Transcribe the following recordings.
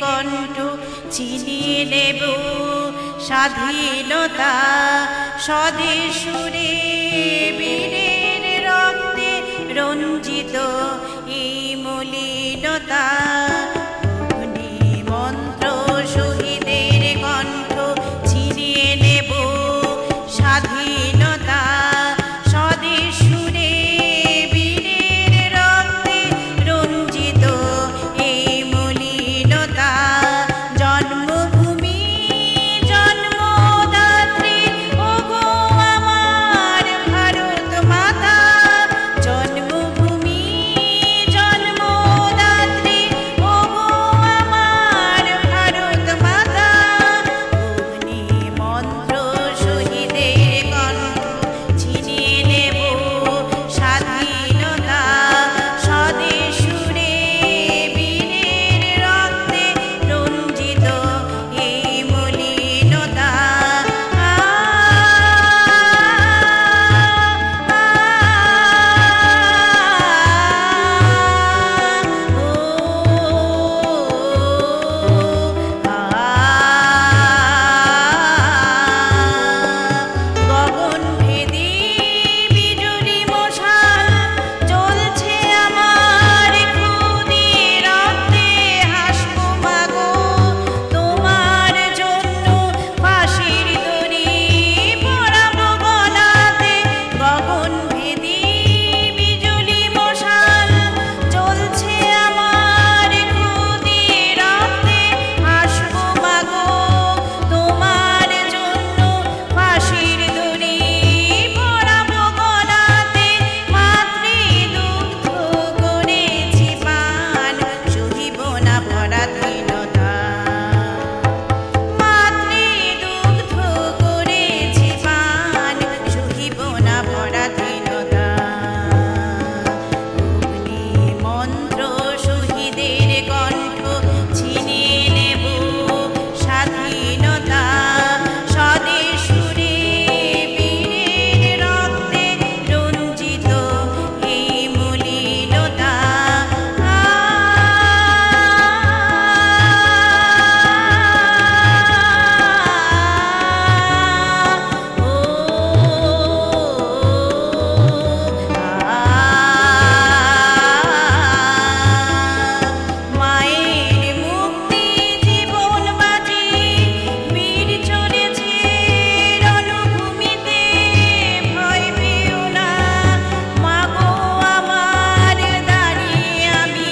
কণ্ঠ ছিনিয়ে নেব স্বাধীনতা স্বদেশ সুরে বীরের রক্তে রঞ্জিত এই মলিনতা অগ্নি মন্ত্র শহীদের কণ্ঠ ছিনিয়ে নেব স্বাধীনতা স্বদেশ সুরে বীরের রক্তে রঞ্জিত এই মলিনতা জন্মভূমি জন্মদাত্রী ওগো আমার ভারত মাতা জন্মভূমি জন্মদাত্রী ওগো আমার ভারত মাতা অগ্নি মন্ত্র শহীদের কণ্ঠ ছিনিয়ে নেব স্বাধীনতা স্বদেশ সুরে বীরের রক্তে রঞ্জিত এই মলিনতা গগনভেদী বিজুলি মশাল জ্বলছে আমার ক্ষুদির রক্তে হাসবো মাগো তোমার জন্য ফাঁসির দড়ি পরাবো গলাতে গগনভেদী বিজুলি মশাল জ্বলছে আমার ক্ষুদির রক্তে হাসবো মাগো তোমার জন্য ফাঁসির দড়ি পরাবো গলাতে মাতৃদুগ্ধ করেছি পান সহিব না পরাধীনতা মাতৃদুগ্ধ করেছি পান সহিব না পরাধীনতা অগ্নি মন্ত্র শহীদের কণ্ঠ ছিনিয়ে নেব স্বাধীনতা স্বদেশ সুরে বীরের রক্তে রঞ্জিত এই মলিনতা মায়ের মুক্তি জীবন বাজি বীর চলেছে রণভূমিতে ভয় পেও না মাগো আমার দাঁড়িয়ে আমি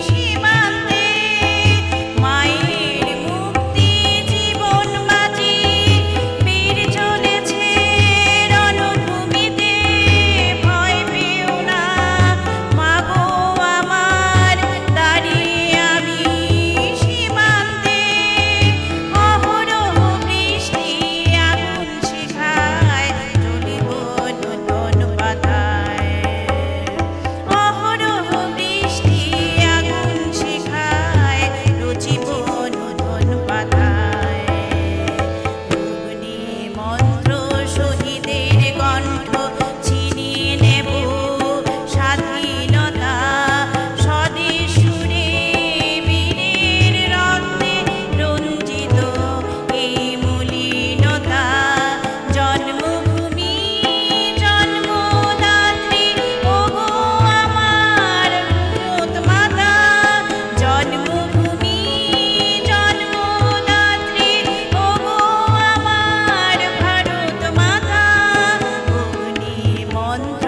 সীমান্তে মায়ের মুক্তি জীবন বাজি বীর চলেছে রণভূমিতে ভয় পেও না মাগো আমার দাঁড়িয়ে আমি সীমান্তে অহরহ বৃষ্টি আগুন শিখায় জ্বলিব নতুন পাতায় অহরহ বৃষ্টি আগুন শিখায় রচিব নতুন পাতায় অগ্নি মন্ত্র শহীদের কণ্ঠ ছিনিয়ে নেব স্বাধীনতা স্বদেশ সুরে বীরের রক্তে রঞ্জিত এই মলিনতা জন্মভূমি জন্মদাত্রী ওগো আমার ভারত মাতা জন্মভূমি জন্মদাত্রী ওগো আমার ভারত মাতা অগ্নি মন্ত্র